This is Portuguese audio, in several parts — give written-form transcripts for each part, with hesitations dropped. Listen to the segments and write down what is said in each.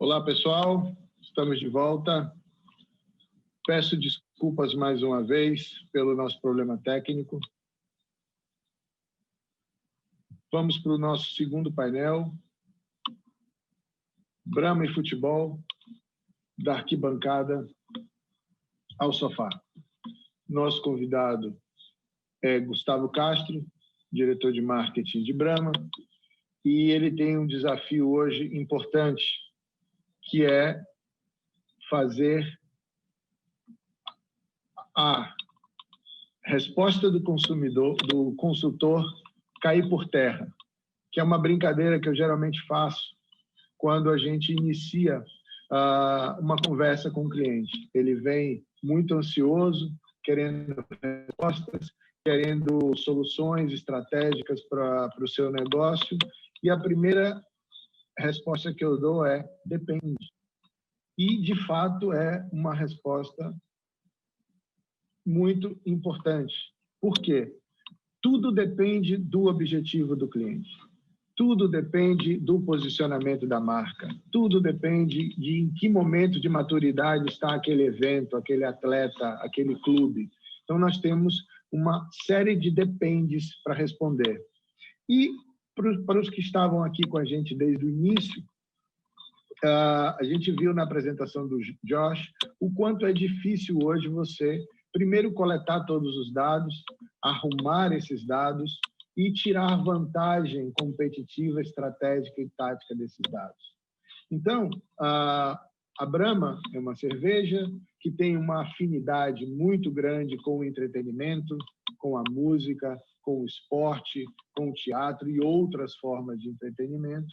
Olá, pessoal. Estamos de volta. Peço desculpas mais uma vez pelo nosso problema técnico. Vamos para o nosso segundo painel. Brahma e futebol, da arquibancada ao sofá. Nosso convidado é Gustavo Castro, diretor de marketing de Brahma, e ele tem um desafio hoje importante, que é fazer a resposta do consumidor, do consultor, cair por terra, que é uma brincadeira que eu geralmente faço quando a gente inicia uma conversa com o cliente. Ele vem muito ansioso, querendo respostas, querendo soluções estratégicas para o seu negócio, e a primeira resposta que eu dou é depende. E, de fato, é uma resposta muito importante. Por quê? Tudo depende do objetivo do cliente. Tudo depende do posicionamento da marca. Tudo depende de em que momento de maturidade está aquele evento, aquele atleta, aquele clube. Então, nós temos uma série de dependes para responder. E, para os que estavam aqui com a gente desde o início, a gente viu na apresentação do Josh o quanto é difícil hoje você, primeiro, coletar todos os dados, arrumar esses dados e tirar vantagem competitiva, estratégica e tática desses dados. Então, a Brahma é uma cerveja que tem uma afinidade muito grande com o entretenimento, com a música, com o esporte, com o teatro e outras formas de entretenimento,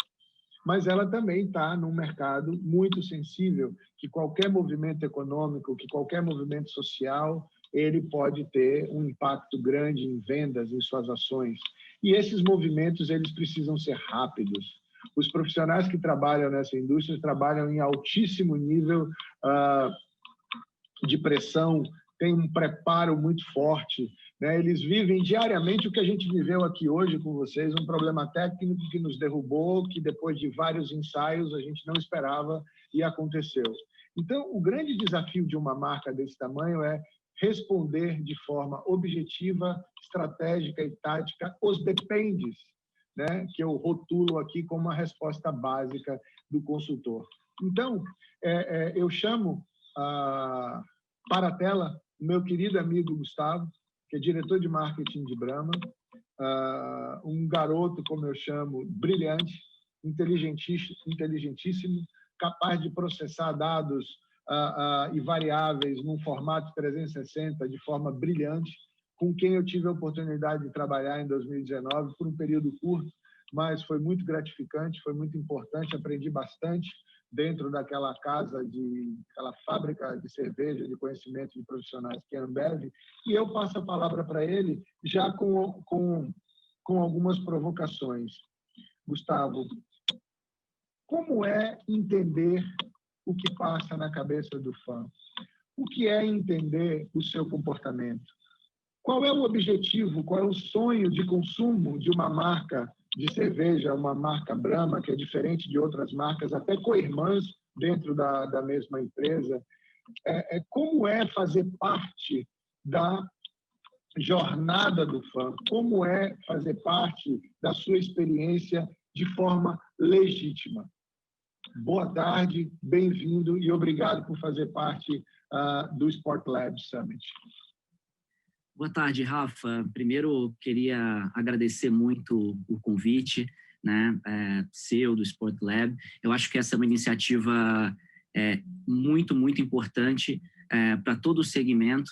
mas ela também está num mercado muito sensível, que qualquer movimento econômico, que qualquer movimento social, ele pode ter um impacto grande em vendas, em suas ações. E esses movimentos, eles precisam ser rápidos. Os profissionais que trabalham nessa indústria trabalham em altíssimo nível de pressão, têm um preparo muito forte, né? Eles vivem diariamente o que a gente viveu aqui hoje com vocês, um problema técnico que nos derrubou, que depois de vários ensaios a gente não esperava e aconteceu. Então, o grande desafio de uma marca desse tamanho é responder de forma objetiva, estratégica e tática os dependes, né, que eu rotulo aqui como uma resposta básica do consultor. Então, eu chamo para a tela o meu querido amigo Gustavo, que é diretor de marketing de Brahma, um garoto, como eu chamo, brilhante, inteligentíssimo, capaz de processar dados e variáveis num formato 360 de forma brilhante, com quem eu tive a oportunidade de trabalhar em 2019 por um período curto, mas foi muito gratificante, foi muito importante, aprendi bastante dentro daquela aquela fábrica de cerveja, de conhecimento de profissionais que é a Ambev, e eu passo a palavra para ele já com algumas provocações. Gustavo, como é entender o que passa na cabeça do fã? O que é entender o seu comportamento? Qual é o objetivo, qual é o sonho de consumo de uma marca de cerveja, uma marca Brahma, que é diferente de outras marcas, até co-irmãs dentro da mesma empresa? Como é fazer parte da jornada do fã? Como é fazer parte da sua experiência de forma legítima? Boa tarde, bem-vindo e obrigado por fazer parte do Sport Lab Summit. Boa tarde, Rafa. Primeiro, queria agradecer muito o convite, né, seu, do Sport Lab. Eu acho que essa é uma iniciativa muito, muito importante para todo o segmento,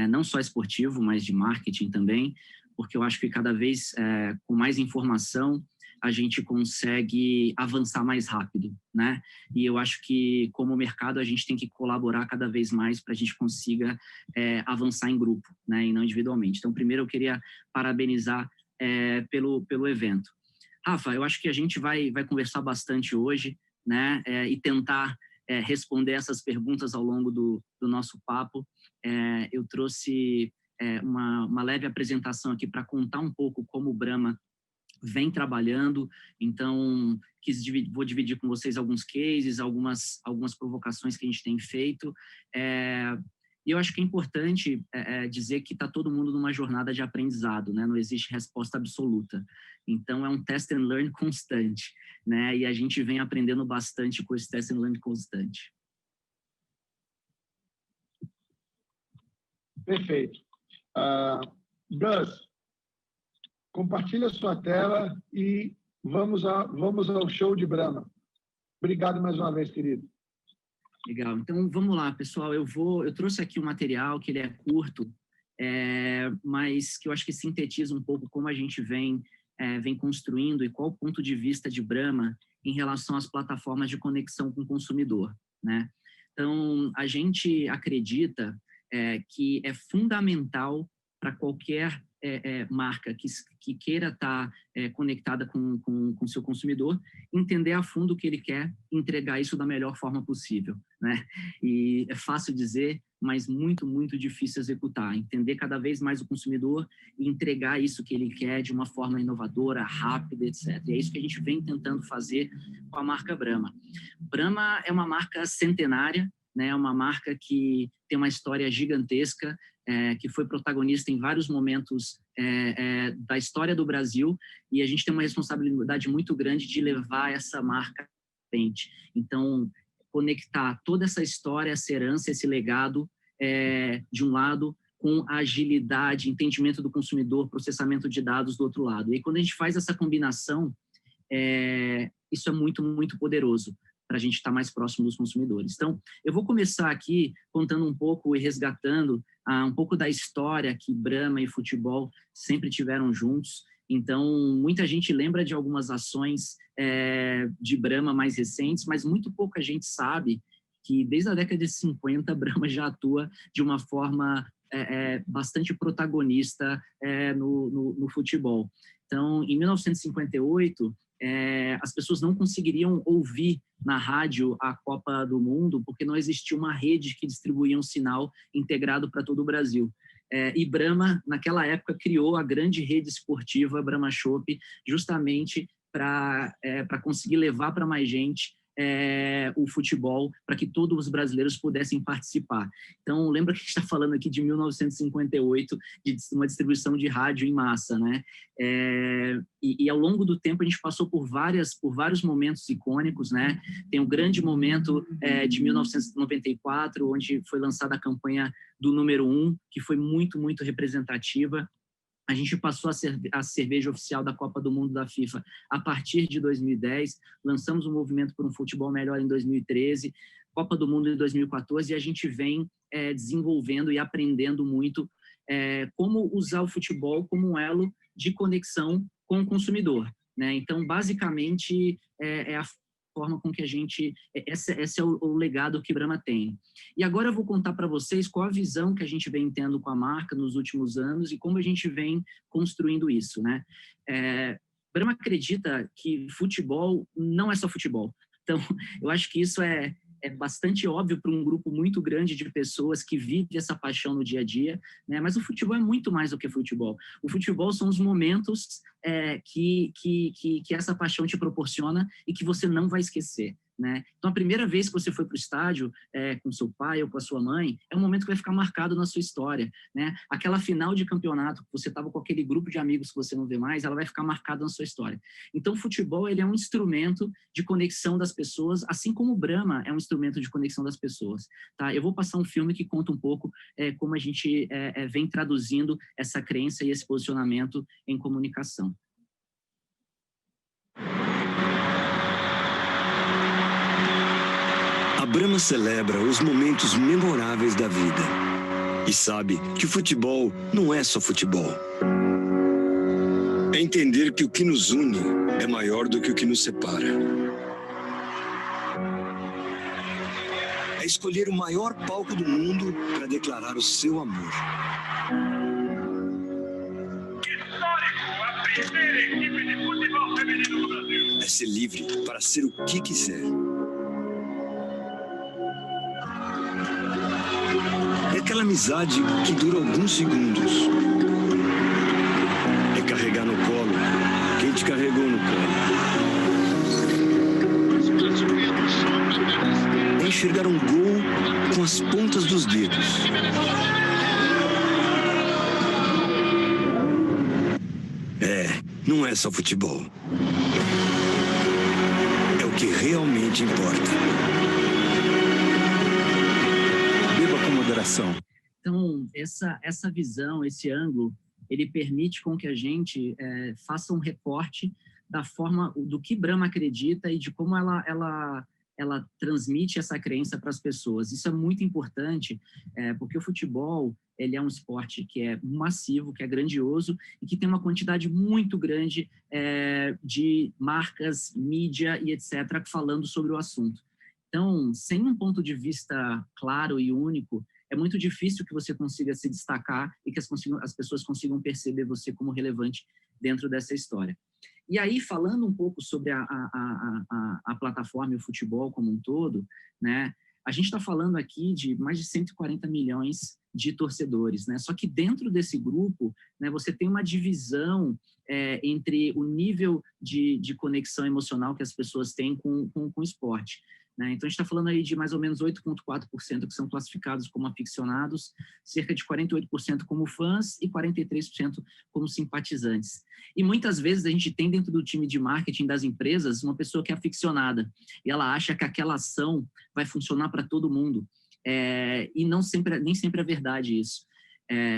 não só esportivo, mas de marketing também, porque eu acho que cada vez com mais informação a gente consegue avançar mais rápido, né? E eu acho que, como mercado, a gente tem que colaborar cada vez mais para a gente consiga avançar em grupo, né? E não individualmente. Então, primeiro, eu queria parabenizar pelo evento. Rafa, eu acho que a gente vai conversar bastante hoje, né? E tentar responder essas perguntas ao longo do nosso papo. Eu trouxe uma leve apresentação aqui para contar um pouco como o Brahma vem trabalhando. Então, vou dividir com vocês alguns cases, algumas provocações que a gente tem feito. E eu acho que é importante dizer que está todo mundo numa jornada de aprendizado, né? Não existe resposta absoluta. Então, é um test and learn constante, né? E a gente vem aprendendo bastante com esse test and learn constante. Perfeito. Gus, compartilha a sua tela e vamos ao show de Brahma. Obrigado mais uma vez, querido. Legal. Então, vamos lá, pessoal. Eu trouxe aqui um material que ele é curto, mas que eu acho que sintetiza um pouco como a gente vem construindo e qual o ponto de vista de Brahma em relação às plataformas de conexão com o consumidor, né? Então, a gente acredita que é fundamental para qualquer marca que queira estar conectada com o seu consumidor, entender a fundo o que ele quer, entregar isso da melhor forma possível, né? E é fácil dizer, mas muito, muito difícil executar. Entender cada vez mais o consumidor e entregar isso que ele quer de uma forma inovadora, rápida, etc. E é isso que a gente vem tentando fazer com a marca Brahma. Brahma é uma marca centenária, né? É uma marca que tem uma história gigantesca, que foi protagonista em vários momentos da história do Brasil, e a gente tem uma responsabilidade muito grande de levar essa marca à frente. Então, conectar toda essa história, essa herança, esse legado, de um lado, com agilidade, entendimento do consumidor, processamento de dados do outro lado. E quando a gente faz essa combinação, isso é muito, muito poderoso para a gente estar mais próximo dos consumidores. Então, eu vou começar aqui contando um pouco e resgatando um pouco da história que Brahma e futebol sempre tiveram juntos. Então, muita gente lembra de algumas ações de Brahma mais recentes, mas muito pouca gente sabe que desde a década de 50, Brahma já atua de uma forma bastante protagonista no futebol. Então, em 1958, as pessoas não conseguiriam ouvir na rádio a Copa do Mundo porque não existia uma rede que distribuía um sinal integrado para todo o Brasil. E Brahma, naquela época, criou a grande rede esportiva Brahma Chopp, justamente para conseguir levar para mais gente o futebol, para que todos os brasileiros pudessem participar. Então, lembra que a gente está falando aqui de 1958, de uma distribuição de rádio em massa, né? E ao longo do tempo a gente passou por vários momentos icônicos, né? Tem um grande momento de 1994, onde foi lançada a campanha do número 1, que foi muito, muito representativa. A gente passou a cerveja oficial da Copa do Mundo da FIFA a partir de 2010, lançamos o movimento por um futebol melhor em 2013, Copa do Mundo em 2014, e a gente vem desenvolvendo e aprendendo muito como usar o futebol como um elo de conexão com o consumidor, né? Então, basicamente, é a forma com que a gente... Esse é o legado que Brahma tem. E agora eu vou contar para vocês qual a visão que a gente vem tendo com a marca nos últimos anos e como a gente vem construindo isso, né? Brahma acredita que futebol não é só futebol. Então, eu acho que isso é bastante óbvio para um grupo muito grande de pessoas que vive essa paixão no dia a dia, né? Mas o futebol é muito mais do que futebol. O futebol são os momentos que essa paixão te proporciona e que você não vai esquecer, né? Então, a primeira vez que você foi para o estádio com seu pai ou com a sua mãe, é um momento que vai ficar marcado na sua história, né? Aquela final de campeonato que você estava com aquele grupo de amigos que você não vê mais, ela vai ficar marcada na sua história. Então, o futebol, ele é um instrumento de conexão das pessoas, assim como o Brahma é um instrumento de conexão das pessoas, tá? Eu vou passar um filme que conta um pouco como a gente vem traduzindo essa crença e esse posicionamento em comunicação. A Brahma celebra os momentos memoráveis da vida e sabe que o futebol não é só futebol. É entender que o que nos une é maior do que o que nos separa. É escolher o maior palco do mundo para declarar o seu amor. Histórico, a primeira equipe de futebol feminino do Brasil. É ser livre para ser o que quiser. É aquela amizade que dura alguns segundos. É carregar no colo quem te carrega enxergar um gol com as pontas dos dedos. Não é só futebol. É o que realmente importa. Beba com moderação. Então, essa visão, esse ângulo, ele permite com que a gente faça um recorte da forma, do que Brahma acredita e de como ela transmite essa crença para as pessoas. Isso é muito importante, porque o futebol, ele é um esporte que é massivo, que é grandioso e que tem uma quantidade muito grande de marcas, mídia e etc. falando sobre o assunto. Então, sem um ponto de vista claro e único, é muito difícil que você consiga se destacar e que as pessoas consigam perceber você como relevante dentro dessa história. E aí, falando um pouco sobre a plataforma e o futebol como um todo, né, a gente está falando aqui de mais de 140 milhões de torcedores, né? Só que dentro desse grupo, né, você tem uma divisão entre o nível de conexão emocional que as pessoas têm com o esporte. Né? Então, a gente está falando aí de mais ou menos 8,4% que são classificados como aficionados, cerca de 48% como fãs e 43% como simpatizantes. E muitas vezes a gente tem dentro do time de marketing das empresas uma pessoa que é aficionada e ela acha que aquela ação vai funcionar para todo mundo. E nem sempre é verdade isso.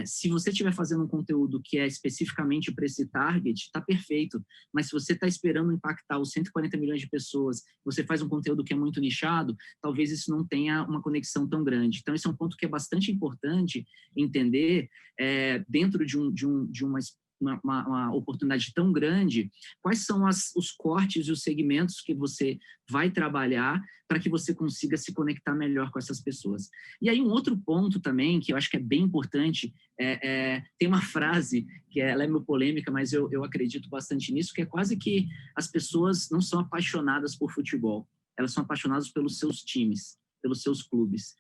Se você estiver fazendo um conteúdo que é especificamente para esse target, está perfeito. Mas se você está esperando impactar os 140 milhões de pessoas, você faz um conteúdo que é muito nichado, talvez isso não tenha uma conexão tão grande. Então, esse é um ponto que é bastante importante entender dentro de uma oportunidade tão grande, quais são os cortes e os segmentos que você vai trabalhar para que você consiga se conectar melhor com essas pessoas. E aí um outro ponto também, que eu acho que é bem importante, tem uma frase, que ela é meio polêmica, mas eu acredito bastante nisso, que é quase que as pessoas não são apaixonadas por futebol, elas são apaixonadas pelos seus times, pelos seus clubes.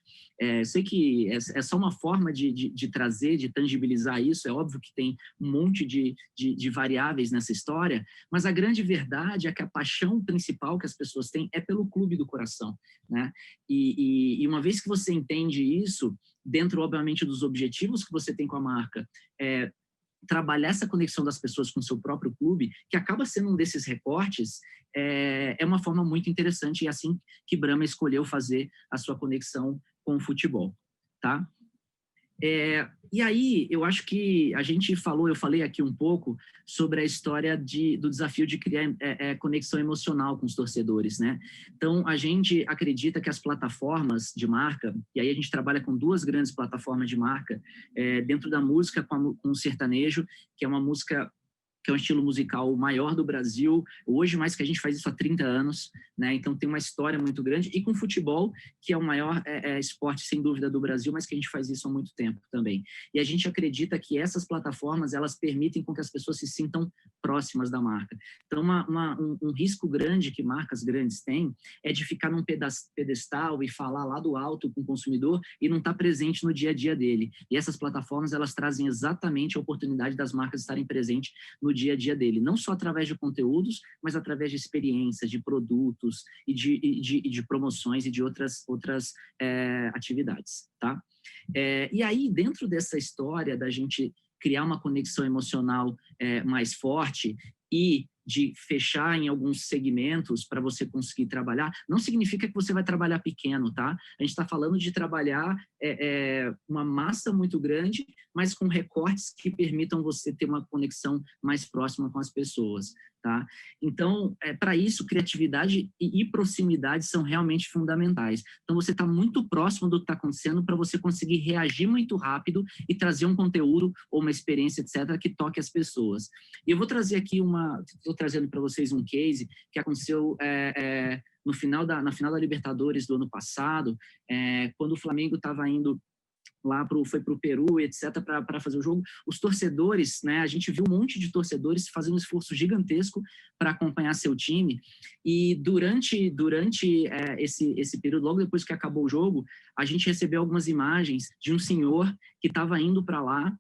Sei que é só uma forma de trazer, de tangibilizar isso, é óbvio que tem um monte de variáveis nessa história, mas a grande verdade é que a paixão principal que as pessoas têm é pelo clube do coração, né? E uma vez que você entende isso, dentro, obviamente, dos objetivos que você tem com a marca, trabalhar essa conexão das pessoas com o seu próprio clube, que acaba sendo um desses recortes, é uma forma muito interessante e é assim que Brahma escolheu fazer a sua conexão com o futebol, tá? E aí, eu acho que eu falei aqui um pouco sobre a história do desafio de criar conexão emocional com os torcedores, né? Então, a gente acredita que as plataformas de marca, e aí a gente trabalha com duas grandes plataformas de marca, dentro da música com o sertanejo, que é uma música que é um estilo musical maior do Brasil, hoje mais que a gente faz isso há 30 anos, né? Então tem uma história muito grande, e com futebol, que é o maior esporte, sem dúvida, do Brasil, mas que a gente faz isso há muito tempo também. E a gente acredita que essas plataformas, elas permitem com que as pessoas se sintam próximas da marca. Então, um risco grande que marcas grandes têm é de ficar num pedestal e falar lá do alto com o consumidor e não estar presente no dia a dia dele. E essas plataformas, elas trazem exatamente a oportunidade das marcas estarem presentes no dia a dia dele, não só através de conteúdos, mas através de experiências, de produtos e de promoções e de outras atividades, tá? E aí, dentro dessa história da gente criar uma conexão emocional mais forte e de fechar em alguns segmentos para você conseguir trabalhar, não significa que você vai trabalhar pequeno, tá? A gente está falando de trabalhar uma massa muito grande, mas com recortes que permitam você ter uma conexão mais próxima com as pessoas, tá? Então, para isso, criatividade e proximidade são realmente fundamentais. Então, você está muito próximo do que está acontecendo para você conseguir reagir muito rápido e trazer um conteúdo ou uma experiência, etc., que toque as pessoas. E eu vou trazer aqui estou trazendo para vocês um case que aconteceu na final da Libertadores do ano passado, quando o Flamengo estava indo foi para o Peru, etc., para fazer o jogo. Os torcedores, né, a gente viu um monte de torcedores fazendo um esforço gigantesco para acompanhar seu time, e durante esse período, logo depois que acabou o jogo, a gente recebeu algumas imagens de um senhor que estava indo para lá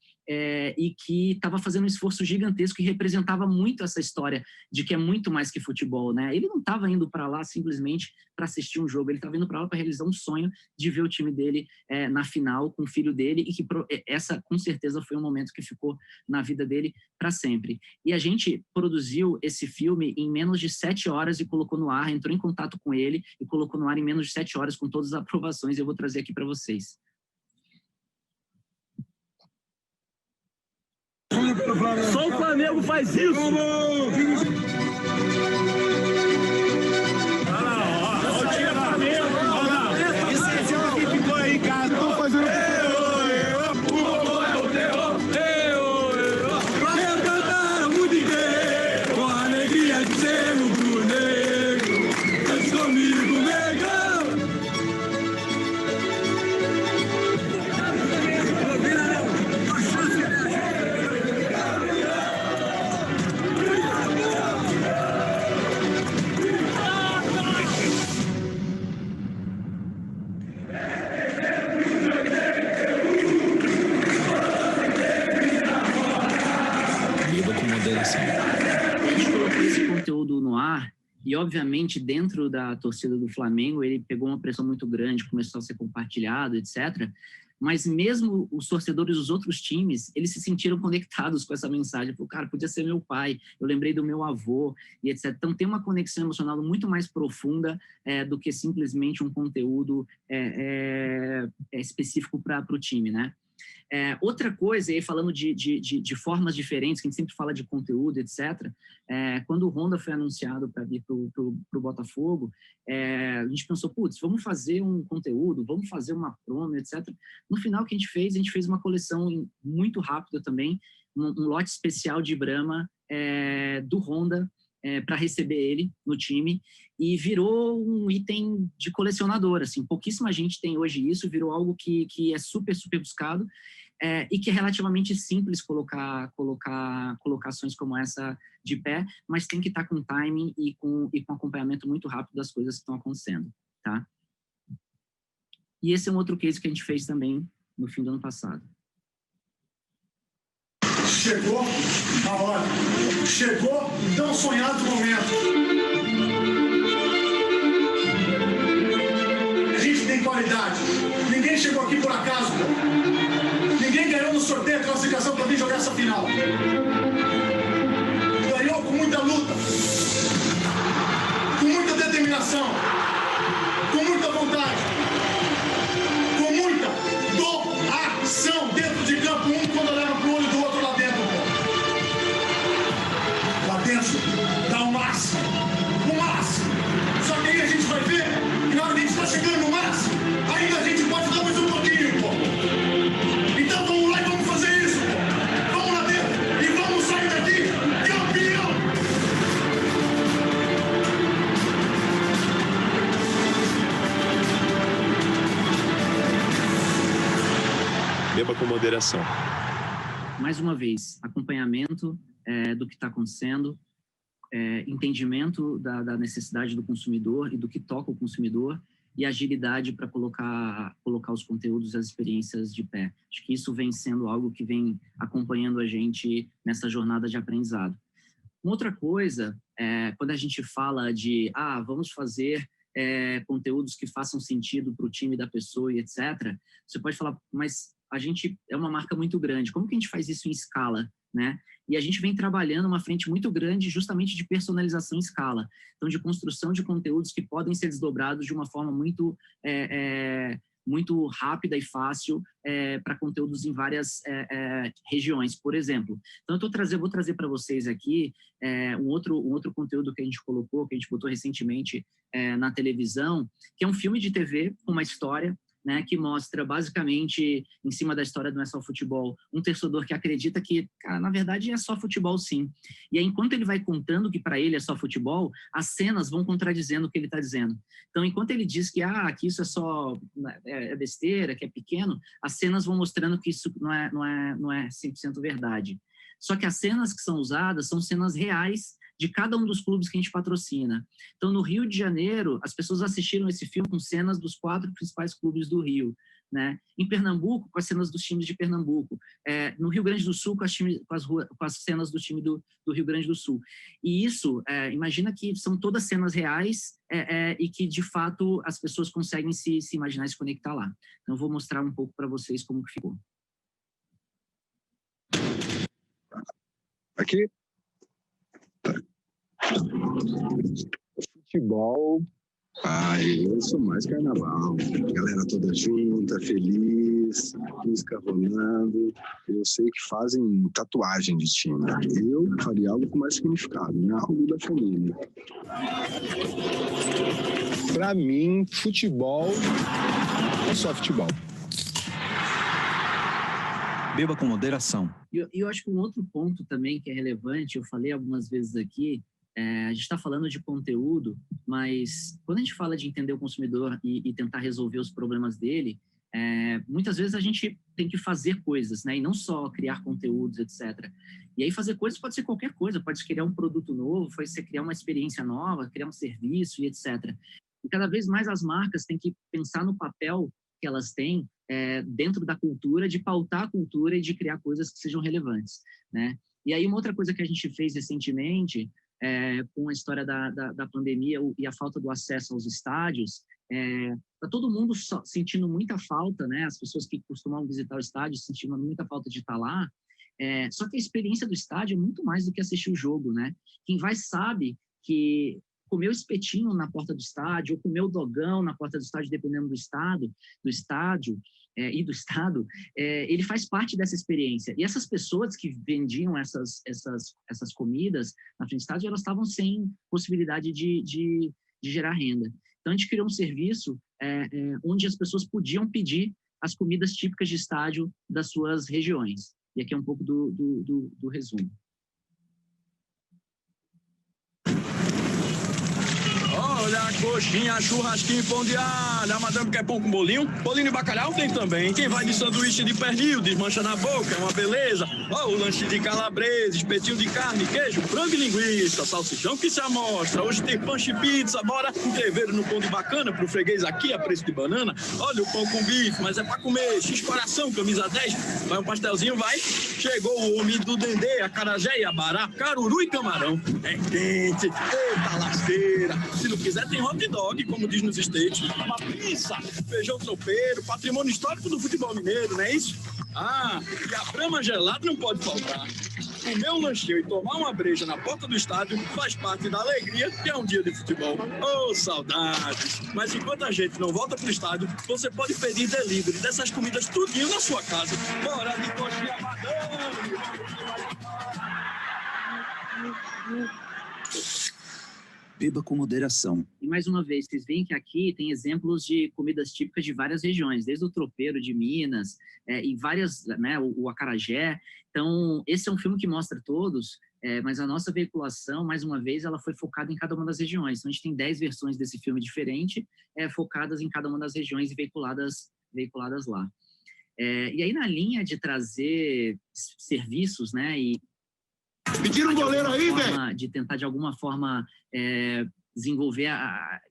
e que estava fazendo um esforço gigantesco e representava muito essa história de que é muito mais que futebol, né? Ele não estava indo para lá simplesmente para assistir um jogo, ele estava indo para lá para realizar um sonho de ver o time dele na final com o filho dele, e que essa, com certeza, foi um momento que ficou na vida dele para sempre. E a gente produziu esse filme em menos de 7 horas e colocou no ar, entrou em contato com ele e colocou no ar em menos de 7 horas com todas as aprovações, e eu vou trazer aqui para vocês. Só o Flamengo faz isso! E, obviamente, dentro da torcida do Flamengo, ele pegou uma pressão muito grande, começou a ser compartilhado, etc. Mas mesmo os torcedores dos outros times, eles se sentiram conectados com essa mensagem. Falei, cara, podia ser meu pai, eu lembrei do meu avô, e etc. Então, tem uma conexão emocional muito mais profunda do que simplesmente um conteúdo específico para o time, né? Outra coisa, aí falando de formas diferentes, que a gente sempre fala de conteúdo, etc., quando o Honda foi anunciado para vir para o Botafogo, a gente pensou, putz, vamos fazer um conteúdo, vamos fazer uma promo, etc. No final, o que a gente fez uma coleção muito rápida também, um lote especial de Brahma do Honda, para receber ele no time, e virou um item de colecionador, assim, pouquíssima gente tem hoje isso, virou algo que é super, super buscado, e que é relativamente simples colocar colocações como essa de pé, mas tem que estar com timing e com acompanhamento muito rápido das coisas que estão acontecendo, tá? E esse é um outro case que a gente fez também no fim do ano passado. Chegou a hora, chegou o tão sonhado momento. A gente tem qualidade, ninguém chegou aqui por acaso, ninguém ganhou no sorteio a classificação para vir jogar essa final. Ganhou com muita luta, com muita determinação, com muita vontade, com muita doação dentro de campo, um quando olhava pro olho do outro lá dentro. Dá o máximo. Só que aí a gente vai ver que na hora que a gente está chegando no máximo, ainda a gente pode dar mais um pouquinho, pô. Então vamos lá e vamos fazer isso, pô. Vamos lá dentro e vamos sair daqui campeão. Beba com moderação. Mais uma vez, acompanhamento do que está acontecendo, entendimento da necessidade do consumidor e do que toca o consumidor, e agilidade para colocar os conteúdos e as experiências de pé. Acho que isso vem sendo algo que vem acompanhando a gente nessa jornada de aprendizado. Uma outra coisa, quando a gente fala de vamos fazer conteúdos que façam sentido para o time da pessoa e etc., você pode falar, mas a gente é uma marca muito grande, como que a gente faz isso em escala, né? E a gente vem trabalhando uma frente muito grande justamente de personalização em escala, então de construção de conteúdos que podem ser desdobrados de uma forma muito muito rápida e fácil para conteúdos em várias regiões, por exemplo. Então, vou trazer para vocês aqui um outro conteúdo que a gente colocou, que a gente botou recentemente na televisão, que é um filme de TV com uma história, né, que mostra basicamente, em cima da história do Não é Só Futebol, um torcedor que acredita que, cara, na verdade é só futebol sim. E aí, enquanto ele vai contando que para ele é só futebol, as cenas vão contradizendo o que ele está dizendo. Então, enquanto ele diz que isso é só besteira, que é pequeno, as cenas vão mostrando que isso não é 100% verdade. Só que as cenas que são usadas são cenas reais de cada um dos clubes que a gente patrocina. Então, no Rio de Janeiro, as pessoas assistiram esse filme com cenas dos 4 principais clubes do Rio. né? Em Pernambuco, com as cenas dos times de Pernambuco. No Rio Grande do Sul, com as cenas do time do Rio Grande do Sul. E isso, imagina que são todas cenas reais e que, de fato, as pessoas conseguem se imaginar e se conectar lá. Então, eu vou mostrar um pouco para vocês como que ficou. Aqui. Futebol. Eu sou mais carnaval. A galera toda junta, feliz, música rolando. Eu sei que fazem tatuagem de time. Eu faria algo com mais significado, né? Algo da família. Pra mim, futebol é só futebol. Beba com moderação. E eu acho que um outro ponto também que é relevante, eu falei algumas vezes aqui, a gente está falando de conteúdo, mas quando a gente fala de entender o consumidor e tentar resolver os problemas dele, muitas vezes a gente tem que fazer coisas, né? E não só criar conteúdos, etc. E aí fazer coisas pode ser qualquer coisa, pode ser criar um produto novo, pode ser criar uma experiência nova, criar um serviço e etc. E cada vez mais as marcas têm que pensar no papel que elas têm dentro da cultura, de pautar a cultura e de criar coisas que sejam relevantes, né? E aí uma outra coisa que a gente fez recentemente, com a história da pandemia e a falta do acesso aos estádios, tá todo mundo sentindo muita falta, né? As pessoas que costumavam visitar o estádio sentindo muita falta de estar lá. Só que a experiência do estádio é muito mais do que assistir o jogo, né? Quem vai sabe que comer o espetinho na porta do estádio, ou comer o dogão na porta do estádio, dependendo do estádio, ele faz parte dessa experiência. E essas pessoas que vendiam essas comidas na frente do estádio, elas estavam sem possibilidade de gerar renda. Então, a gente criou um serviço onde as pessoas podiam pedir as comidas típicas de estádio das suas regiões. E aqui é um pouco do resumo. Olha a coxinha, churrasquinho, pão de alho. A madame quer pão com bolinho? Bolinho de bacalhau tem também. Quem vai de sanduíche de pernil, desmancha na boca, é uma beleza. Ó, o lanche de calabresa, espetinho de carne, queijo, frango e linguiça, salsichão que se amostra. Hoje tem panche e pizza, bora um treveiro no pão de bacana pro freguês aqui a preço de banana. Olha o pão com bife, mas é pra comer. X-coração, camisa 10. Vai um pastelzinho, vai. Chegou o homem do dendê, acarajé e abará, caruru e camarão. É quente, eita lasqueira. Se não quiser, tem hot dog, como diz nos States. Uma pizza, feijão tropeiro, patrimônio histórico do futebol mineiro, não é isso? E a brama gelada não pode faltar. Comer um lanchinho e tomar uma breja na porta do estádio faz parte da alegria que é um dia de futebol. Oh, saudades! Mas enquanto a gente não volta pro estádio, você pode pedir delivery dessas comidas tudinho na sua casa. Bora de coxinha madame! Beba com moderação. E mais uma vez, vocês veem que aqui tem exemplos de comidas típicas de várias regiões, desde o tropeiro de Minas e várias, né, o acarajé. Então, esse é um filme que mostra todos, mas a nossa veiculação, mais uma vez, ela foi focada em cada uma das regiões. Então, a gente tem 10 versões desse filme diferente, focadas em cada uma das regiões e veiculadas lá. E aí, na linha de trazer serviços, né, Me tira um goleiro aí, velho! De tentar, de alguma forma, desenvolver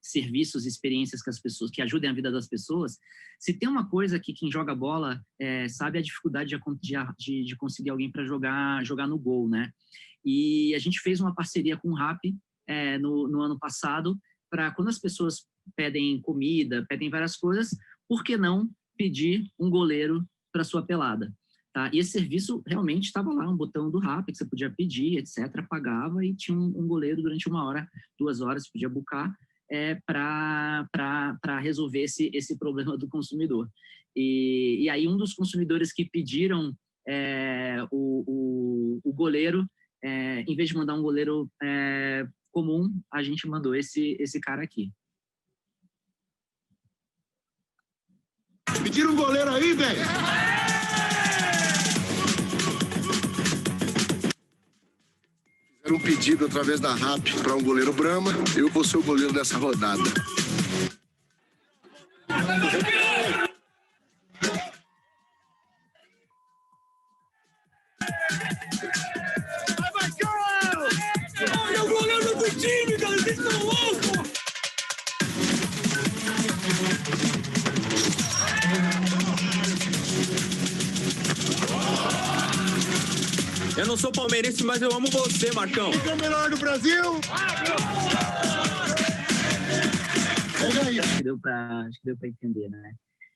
serviços e experiências que ajudem a vida das pessoas. Se tem uma coisa que quem joga bola sabe, a dificuldade de conseguir alguém para jogar no gol, né? E a gente fez uma parceria com o Rappi no ano passado, para quando as pessoas pedem comida, pedem várias coisas, por que não pedir um goleiro para sua pelada? Tá? E esse serviço realmente estava lá, um botão do Rappi que você podia pedir, etc., pagava e tinha um goleiro durante 1 hora, 2 horas, você podia buscar para resolver esse problema do consumidor. E aí um dos consumidores que pediram o goleiro, em vez de mandar um goleiro comum, a gente mandou esse cara aqui. Me tira um goleiro aí, velho! Um pedido através da Rappi para um goleiro Brahma. Eu vou ser o goleiro dessa rodada. Olha o goleiro do time, cara, vocês estão loucos! Eu não sou palmeirense, mas eu amo você, Marcão. Quem é o melhor do Brasil? Acho que deu para entender, né?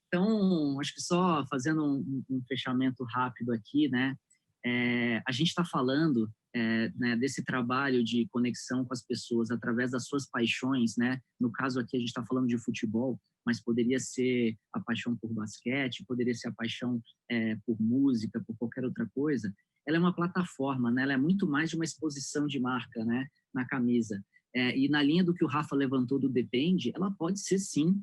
Então, acho que só fazendo um fechamento rápido aqui, né? A gente está falando né, desse trabalho de conexão com as pessoas através das suas paixões, né? No caso aqui a gente está falando de futebol, mas poderia ser a paixão por basquete, poderia ser a paixão por música, por qualquer outra coisa. Ela é uma plataforma, né? Ela é muito mais de uma exposição de marca, né? Na camisa. E na linha do que o Rafa levantou do Depende, ela pode ser sim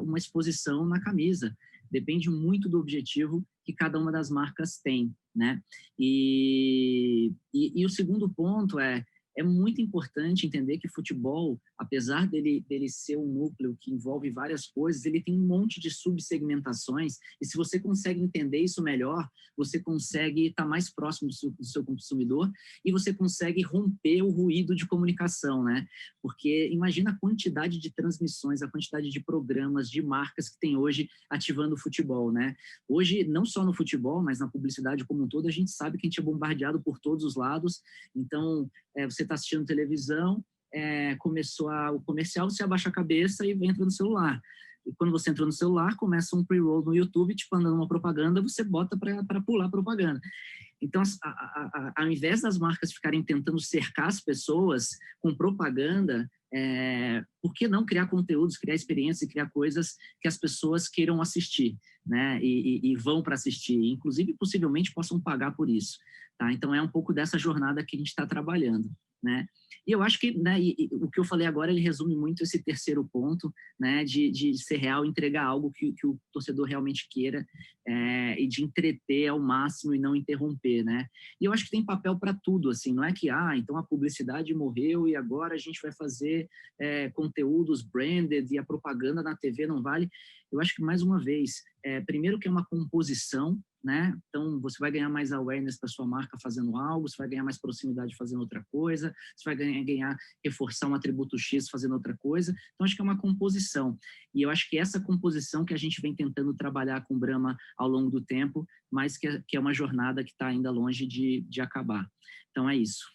uma exposição na camisa. Depende muito do objetivo que cada uma das marcas tem, né? E o segundo ponto é muito importante entender que futebol, apesar dele ser um núcleo que envolve várias coisas, ele tem um monte de subsegmentações, e se você consegue entender isso melhor, você consegue estar mais próximo do seu consumidor e você consegue romper o ruído de comunicação, né? Porque imagina a quantidade de transmissões, a quantidade de programas, de marcas que tem hoje ativando o futebol, né? Hoje, não só no futebol, mas na publicidade como um todo, a gente sabe que a gente é bombardeado por todos os lados, então você está assistindo televisão, começou o comercial, você abaixa a cabeça e entra no celular. E quando você entra no celular, começa um pre-roll no YouTube, te mandando uma propaganda, você bota para pular a propaganda. Então, ao invés das marcas ficarem tentando cercar as pessoas com propaganda, por que não criar conteúdos, criar experiências e criar coisas que as pessoas queiram assistir, né? E vão para assistir, inclusive possivelmente possam pagar por isso, tá? Então é um pouco dessa jornada que a gente está trabalhando, né? E eu acho que, né, o que eu falei agora, ele resume muito esse terceiro ponto, né, de ser real, entregar algo que o torcedor realmente queira, e de entreter ao máximo e não interromper, né? E eu acho que tem papel para tudo, assim, não é que, então a publicidade morreu e agora a gente vai fazer conteúdos branded e a propaganda na TV não vale. Eu acho que, mais uma vez, primeiro que é uma composição, né? Então, você vai ganhar mais awareness para sua marca fazendo algo, você vai ganhar mais proximidade fazendo outra coisa, você vai reforçar um atributo X fazendo outra coisa. Então, acho que é uma composição. E eu acho que essa composição que a gente vem tentando trabalhar com o Brahma ao longo do tempo, mas que é uma jornada que está ainda longe de acabar. Então, é isso.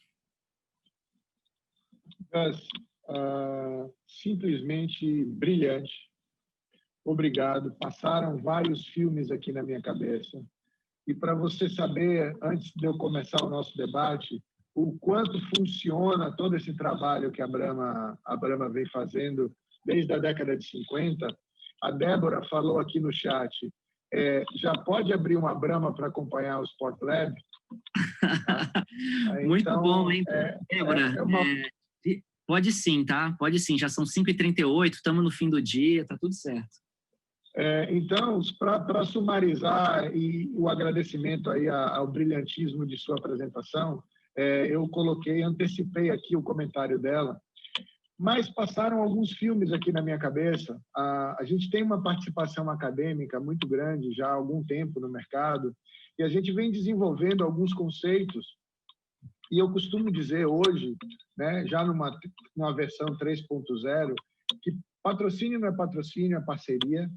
Gus, simplesmente brilhante. Obrigado. Passaram vários filmes aqui na minha cabeça. E para você saber, antes de eu começar o nosso debate, o quanto funciona todo esse trabalho que a Brahma vem fazendo desde a década de 50, a Débora falou aqui no chat, já pode abrir uma Brahma para acompanhar o Sport Lab? Muito bom, hein, Débora? Pode sim, tá? Pode sim, já são 5h38, estamos no fim do dia, tá tudo certo. Então, para sumarizar e o agradecimento aí ao brilhantismo de sua apresentação, eu antecipei aqui o comentário dela, mas passaram alguns filmes aqui na minha cabeça. A gente tem uma participação acadêmica muito grande já há algum tempo no mercado e a gente vem desenvolvendo alguns conceitos e eu costumo dizer hoje, né, já numa versão 3.0, que patrocínio não é patrocínio, é parceria,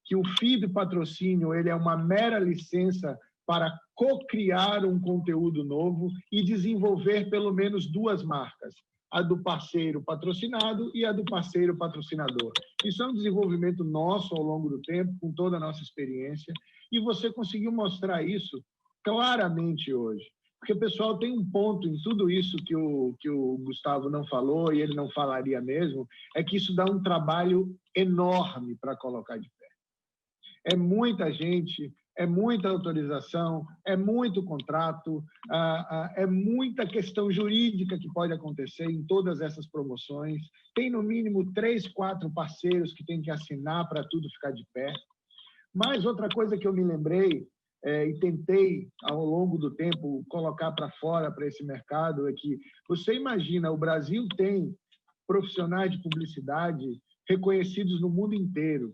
que o FII do patrocínio ele é uma mera licença para co-criar um conteúdo novo e desenvolver pelo menos duas marcas, a do parceiro patrocinado e a do parceiro patrocinador. Isso é um desenvolvimento nosso ao longo do tempo, com toda a nossa experiência, e você conseguiu mostrar isso claramente hoje. Porque, pessoal, tem um ponto em tudo isso que o Gustavo não falou, e ele não falaria mesmo, é que isso dá um trabalho enorme para colocar de pé. É muita gente, é muita autorização, é muito contrato, é muita questão jurídica que pode acontecer em todas essas promoções. Tem, no mínimo, 3, 4 parceiros que têm que assinar para tudo ficar de pé. Mas outra coisa que eu me lembrei e tentei, ao longo do tempo, colocar para fora para esse mercado é que você imagina, o Brasil tem profissionais de publicidade reconhecidos no mundo inteiro,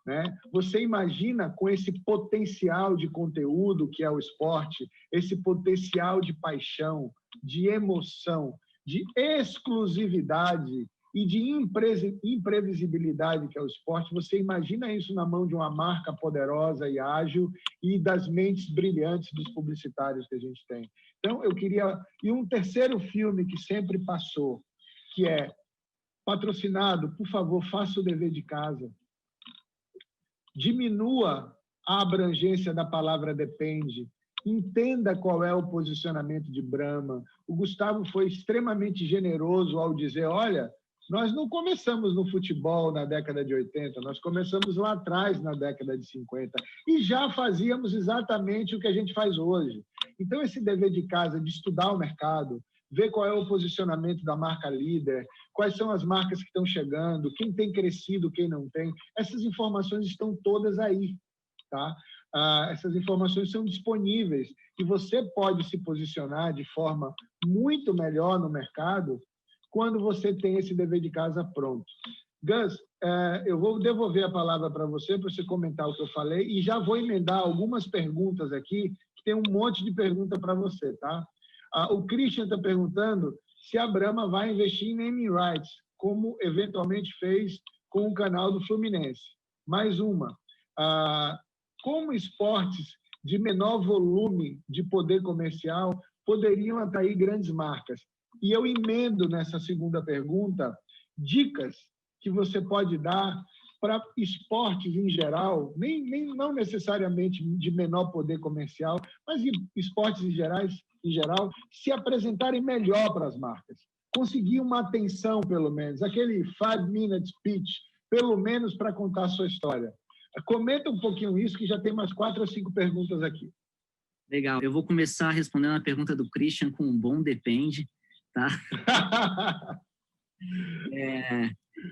né? Você imagina com esse potencial de conteúdo que é o esporte, esse potencial de paixão, de emoção, de exclusividade e de imprevisibilidade que é o esporte. Você imagina isso na mão de uma marca poderosa e ágil e das mentes brilhantes dos publicitários que a gente tem. Então, eu queria... E um terceiro filme que sempre passou, que é patrocinado, por favor, faça o dever de casa. Diminua a abrangência da palavra depende. Entenda qual é o posicionamento de Brahma. O Gustavo foi extremamente generoso ao dizer, olha, nós não começamos no futebol na década de 80, nós começamos lá atrás, na década de 50, e já fazíamos exatamente o que a gente faz hoje. Então, esse dever de casa de estudar o mercado, ver qual é o posicionamento da marca líder, quais são as marcas que estão chegando, quem tem crescido, quem não tem, essas informações estão todas aí, tá? Essas informações são disponíveis e você pode se posicionar de forma muito melhor no mercado quando você tem esse dever de casa pronto. Gus, eu vou devolver a palavra para você comentar o que eu falei e já vou emendar algumas perguntas aqui, que tem um monte de pergunta para você, tá? O Christian está perguntando se a Brahma vai investir em naming rights, como eventualmente fez com o canal do Fluminense. Mais uma. Como esportes de menor volume de poder comercial poderiam atrair grandes marcas? E eu emendo nessa segunda pergunta dicas que você pode dar para esportes em geral, não necessariamente de menor poder comercial, mas esportes em geral, se apresentarem melhor para as marcas. Conseguir uma atenção, pelo menos, aquele 5-minute speech, pelo menos para contar a sua história. Comenta um pouquinho isso, que já tem mais 4 ou 5 perguntas aqui. Legal. Eu vou começar respondendo a pergunta do Christian com um bom depende, tá?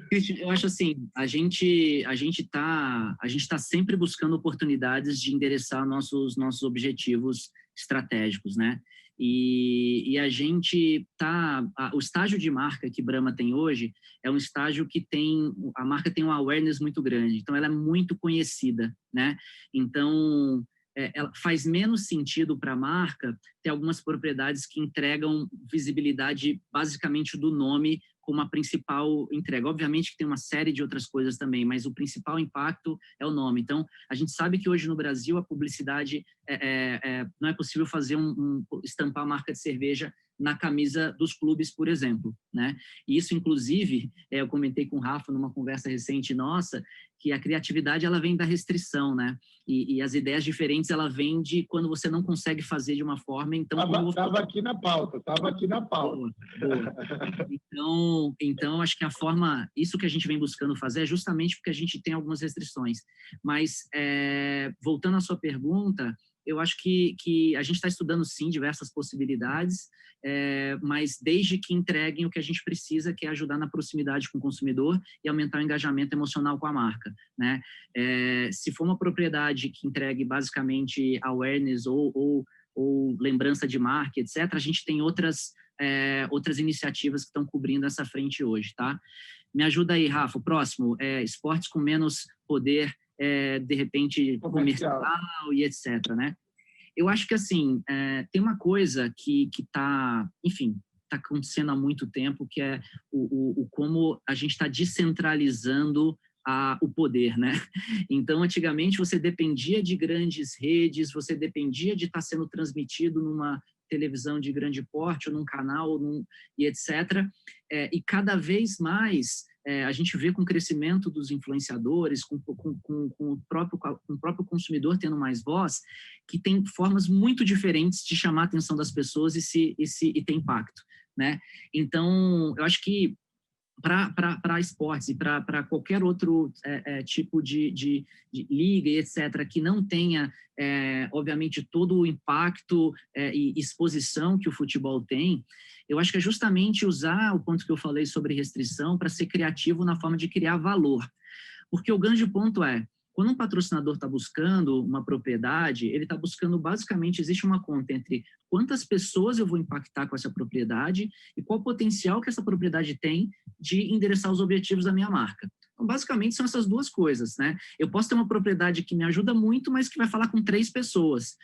Christian, eu acho assim, a gente tá sempre buscando oportunidades de endereçar nossos objetivos estratégicos, né? E a gente o estágio de marca que Brahma tem hoje é um estágio que a marca tem um awareness muito grande, então ela é muito conhecida, né? Então, ela faz menos sentido para a marca ter algumas propriedades que entregam visibilidade basicamente do nome como a principal entrega. Obviamente que tem uma série de outras coisas também, mas o principal impacto é o nome. Então, a gente sabe que hoje no Brasil a publicidade não é possível fazer estampar a marca de cerveja na camisa dos clubes, por exemplo, né? E isso, inclusive, eu comentei com o Rafa numa conversa recente nossa, que a criatividade ela vem da restrição, né? E as ideias diferentes ela vem de quando você não consegue fazer de uma forma, então... Estava aqui na pauta. Boa. Então, acho que isso que a gente vem buscando fazer é justamente porque a gente tem algumas restrições. Mas, voltando à sua pergunta, eu acho que a gente está estudando, sim, diversas possibilidades, mas desde que entreguem o que a gente precisa, que é ajudar na proximidade com o consumidor e aumentar o engajamento emocional com a marca, né? Se for uma propriedade que entregue basicamente awareness ou lembrança de marca, etc., a gente tem outras iniciativas que estão cobrindo essa frente hoje, tá? Me ajuda aí, Rafa. O próximo, esportes com menos poder, de repente, comercial e etc., né? Eu acho que, assim, tem uma coisa que está acontecendo há muito tempo, que é como a gente está descentralizando o poder, né? Então, antigamente, você dependia de grandes redes, você dependia de estar sendo transmitido numa televisão de grande porte, ou num canal, e etc. E cada vez mais a gente vê com o crescimento dos influenciadores, com o próprio consumidor tendo mais voz, que tem formas muito diferentes de chamar a atenção das pessoas e ter impacto, né? Então, eu acho que para esportes e para qualquer outro tipo de liga e etc., que não tenha, obviamente, todo o impacto e exposição que o futebol tem, eu acho que é justamente usar o ponto que eu falei sobre restrição para ser criativo na forma de criar valor. Porque o grande ponto quando um patrocinador está buscando uma propriedade, ele está buscando, basicamente, existe uma conta entre quantas pessoas eu vou impactar com essa propriedade e qual o potencial que essa propriedade tem de endereçar os objetivos da minha marca. Então, basicamente, são essas duas coisas, né? Eu posso ter uma propriedade que me ajuda muito, mas que vai falar com 3 pessoas.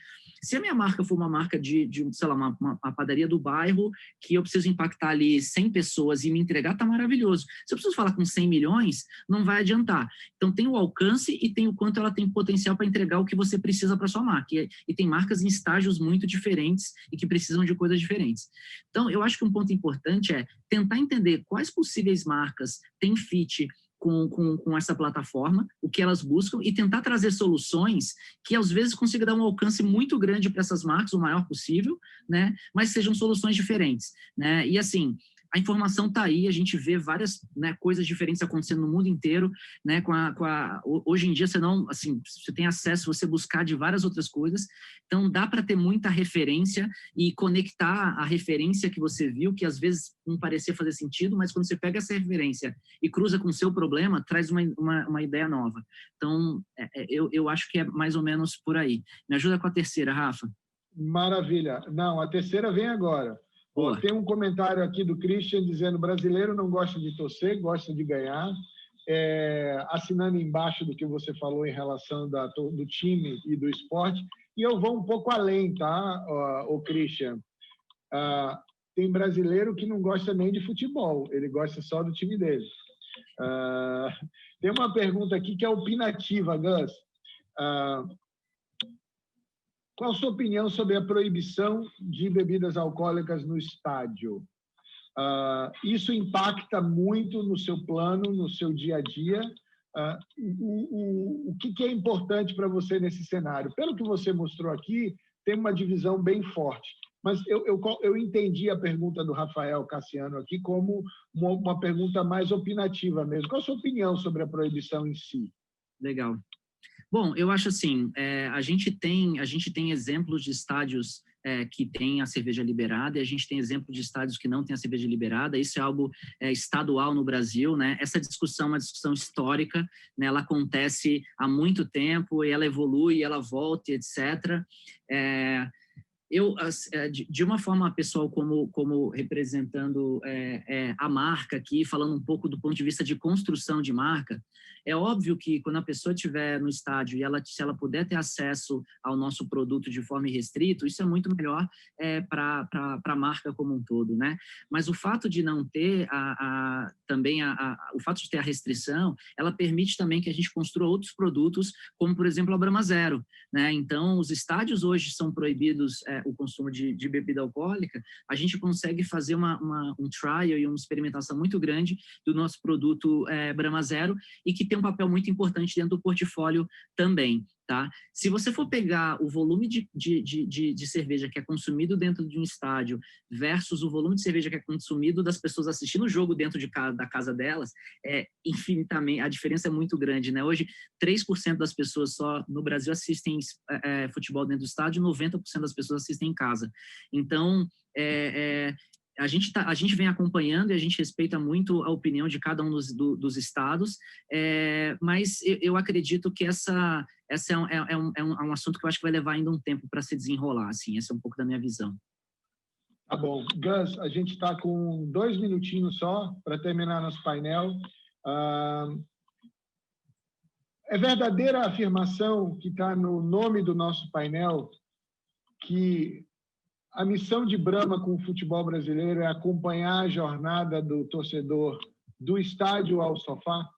Se a minha marca for uma marca sei lá, uma padaria do bairro, que eu preciso impactar ali 100 pessoas e me entregar, tá maravilhoso. Se eu preciso falar com 100 milhões, não vai adiantar. Então, tem o alcance e tem o quanto ela tem potencial para entregar o que você precisa para sua marca. E tem marcas em estágios muito diferentes e que precisam de coisas diferentes. Então, eu acho que um ponto importante é tentar entender quais possíveis marcas têm fit com essa plataforma, o que elas buscam, e tentar trazer soluções que, às vezes, consiga dar um alcance muito grande para essas marcas, o maior possível, né? Mas sejam soluções diferentes, né? E, assim, a informação está aí, a gente vê várias, né, coisas diferentes acontecendo no mundo inteiro, né, hoje em dia você tem acesso, você buscar de várias outras coisas, então dá para ter muita referência e conectar a referência que você viu, que às vezes não parecia fazer sentido, mas quando você pega essa referência e cruza com o seu problema, traz uma ideia nova. Então, eu acho que é mais ou menos por aí. Me ajuda com a terceira, Rafa. Maravilha. Não, a terceira vem agora. Tem um comentário aqui do Christian dizendo: brasileiro não gosta de torcer, gosta de ganhar. Assinando embaixo do que você falou em relação do time e do esporte. E eu vou um pouco além, tá, o Christian? Tem brasileiro que não gosta nem de futebol, ele gosta só do time dele. Tem uma pergunta aqui que é opinativa, Gus. Qual a sua opinião sobre a proibição de bebidas alcoólicas no estádio? Isso impacta muito no seu plano, no seu dia a dia? O que é importante para você nesse cenário? Pelo que você mostrou aqui, tem uma divisão bem forte. Mas eu entendi a pergunta do Rafael Cassiano aqui como uma pergunta mais opinativa mesmo. Qual a sua opinião sobre a proibição em si? Legal. Bom, eu acho assim, a gente tem exemplos de estádios que tem a cerveja liberada, e a gente tem exemplo de estádios que não tem a cerveja liberada. Isso é algo estadual no Brasil, né? Essa discussão é uma discussão histórica, né? Ela acontece há muito tempo, e ela evolui, ela volta, etc. Eu, de uma forma pessoal, como representando a marca aqui, falando um pouco do ponto de vista de construção de marca, é óbvio que quando a pessoa estiver no estádio e se ela puder ter acesso ao nosso produto de forma irrestrita, isso é muito melhor para a marca como um todo, né? Mas o fato de não ter o fato de ter a restrição, ela permite também que a gente construa outros produtos, como, por exemplo, a Brahma Zero, né? Então, os estádios hoje são proibidos o consumo de bebida alcoólica, a gente consegue fazer um trial e uma experimentação muito grande do nosso produto Brahma Zero, e que tem um papel muito importante dentro do portfólio também, tá? Se você for pegar o volume de cerveja que é consumido dentro de um estádio versus o volume de cerveja que é consumido das pessoas assistindo o jogo dentro da casa delas, infinitamente, a diferença é muito grande, né? Hoje, 3% das pessoas só no Brasil assistem futebol dentro do estádio, 90% das pessoas assistem em casa. Então, a gente vem acompanhando e a gente respeita muito a opinião de cada um dos estados, mas eu acredito que essa é um assunto que eu acho que vai levar ainda um tempo para se desenrolar, assim. Essa é um pouco da minha visão. Tá bom. Gus, a gente está com 2 minutinhos só para terminar nosso painel. É verdadeira a afirmação que está no nome do nosso painel que a missão de Brahma com o futebol brasileiro é acompanhar a jornada do torcedor do estádio ao sofá?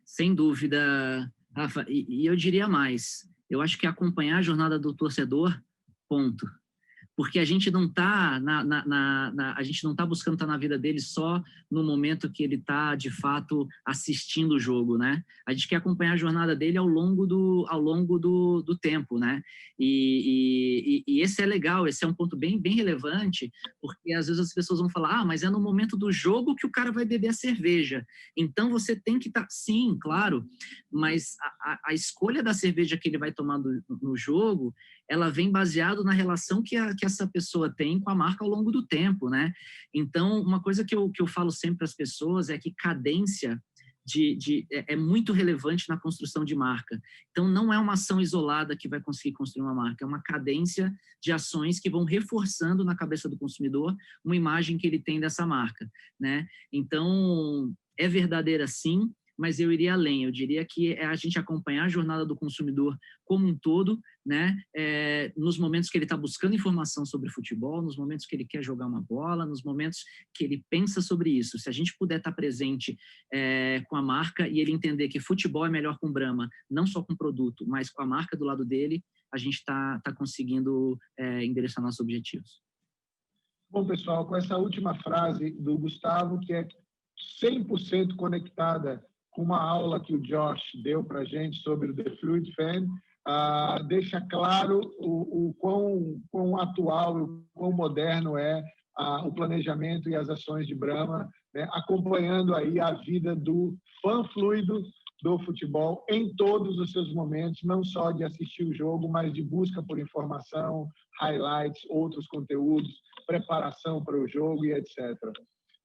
Sem dúvida, Rafa. E eu diria mais. Eu acho que acompanhar a jornada do torcedor, ponto. Porque a gente não está buscando estar na vida dele só no momento que ele está, de fato, assistindo o jogo, né? A gente quer acompanhar a jornada dele ao longo do tempo, né? E esse é legal, esse é um ponto bem, bem relevante, porque às vezes as pessoas vão falar, mas é no momento do jogo que o cara vai beber a cerveja. Então você tem que estar... Sim, claro, mas a escolha da cerveja que ele vai tomar no jogo, ela vem baseado na relação que essa pessoa tem com a marca ao longo do tempo, né? Então, uma coisa que eu falo sempre para as pessoas é que cadência é muito relevante na construção de marca. Então, não é uma ação isolada que vai conseguir construir uma marca, é uma cadência de ações que vão reforçando na cabeça do consumidor uma imagem que ele tem dessa marca, né? Então, é verdadeira sim, mas eu iria além. Eu diria que é a gente acompanhar a jornada do consumidor como um todo, né? Nos momentos que ele está buscando informação sobre futebol, nos momentos que ele quer jogar uma bola, nos momentos que ele pensa sobre isso. Se a gente puder estar presente com a marca e ele entender que futebol é melhor com Brahma, não só com produto, mas com a marca do lado dele, a gente está conseguindo endereçar nossos objetivos. Bom, pessoal, com essa última frase do Gustavo, que é 100% conectada com uma aula que o Josh deu para a gente sobre o The Fluid Fan, deixa claro o quão atual e o quão moderno é o planejamento e as ações de Brahma, né, acompanhando aí a vida do fã fluido do futebol em todos os seus momentos, não só de assistir o jogo, mas de busca por informação, highlights, outros conteúdos, preparação para o jogo e etc.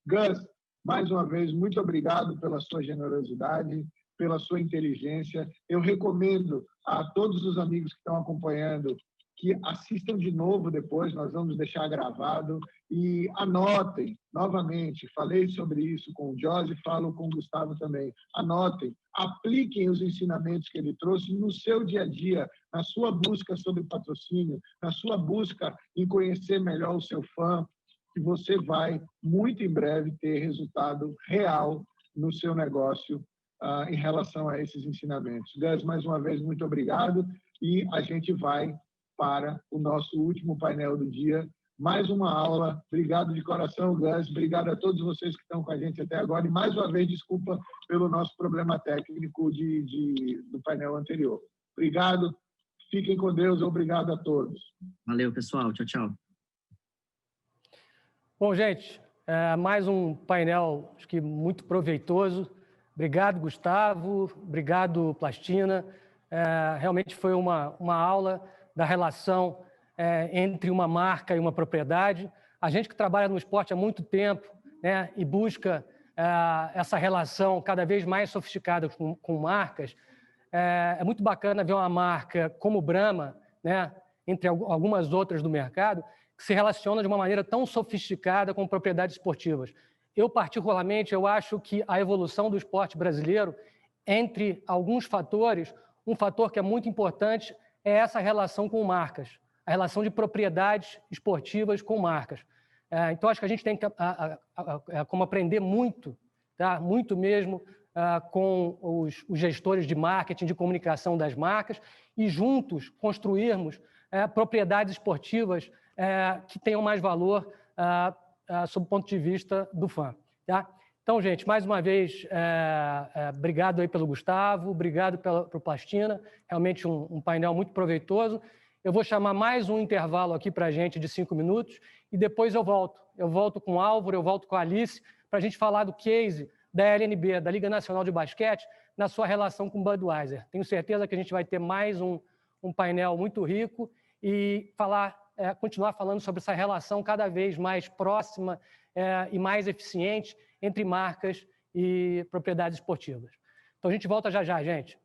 Gus, mais uma vez, muito obrigado pela sua generosidade, pela sua inteligência. Eu recomendo a todos os amigos que estão acompanhando que assistam de novo depois, nós vamos deixar gravado, e anotem, novamente, falei sobre isso com o Jorge, falo com o Gustavo também, anotem, apliquem os ensinamentos que ele trouxe no seu dia a dia, na sua busca sobre patrocínio, na sua busca em conhecer melhor o seu fã, que você vai, muito em breve, ter resultado real no seu negócio em relação a esses ensinamentos. Gus, mais uma vez, muito obrigado, e a gente vai para o nosso último painel do dia. Mais uma aula. Obrigado de coração, Gus. Obrigado a todos vocês que estão com a gente até agora. E, mais uma vez, desculpa pelo nosso problema técnico do painel anterior. Obrigado. Fiquem com Deus. Obrigado a todos. Valeu, pessoal. Tchau, tchau. Bom, gente, mais um painel, acho que muito proveitoso. Obrigado, Gustavo. Obrigado, Plastina. Realmente foi uma aula da relação entre uma marca e uma propriedade. A gente que trabalha no esporte há muito tempo, né, e busca essa relação cada vez mais sofisticada com marcas, é muito bacana ver uma marca como Brahma, né, entre algumas outras do mercado, que se relaciona de uma maneira tão sofisticada com propriedades esportivas. Eu, particularmente, eu acho que a evolução do esporte brasileiro, entre alguns fatores, um fator que é muito importante é essa relação com marcas, a relação de propriedades esportivas com marcas. Então, acho que a gente tem que como aprender muito, tá? Muito mesmo, com os gestores de marketing, de comunicação das marcas, e juntos construirmos propriedades esportivas que tenham mais valor sob o ponto de vista do fã. Tá? Então, gente, mais uma vez, obrigado aí pelo Gustavo, obrigado pelo Plastina, realmente um painel muito proveitoso. Eu vou chamar mais um intervalo aqui para a gente de 5 minutos e depois eu volto. Eu volto com o Álvaro, eu volto com a Alice, para a gente falar do case da LNB, da Liga Nacional de Basquete, na sua relação com o Budweiser. Tenho certeza que a gente vai ter mais um painel muito rico e continuar falando sobre essa relação cada vez mais próxima e mais eficiente entre marcas e propriedades esportivas. Então, a gente volta já já, gente.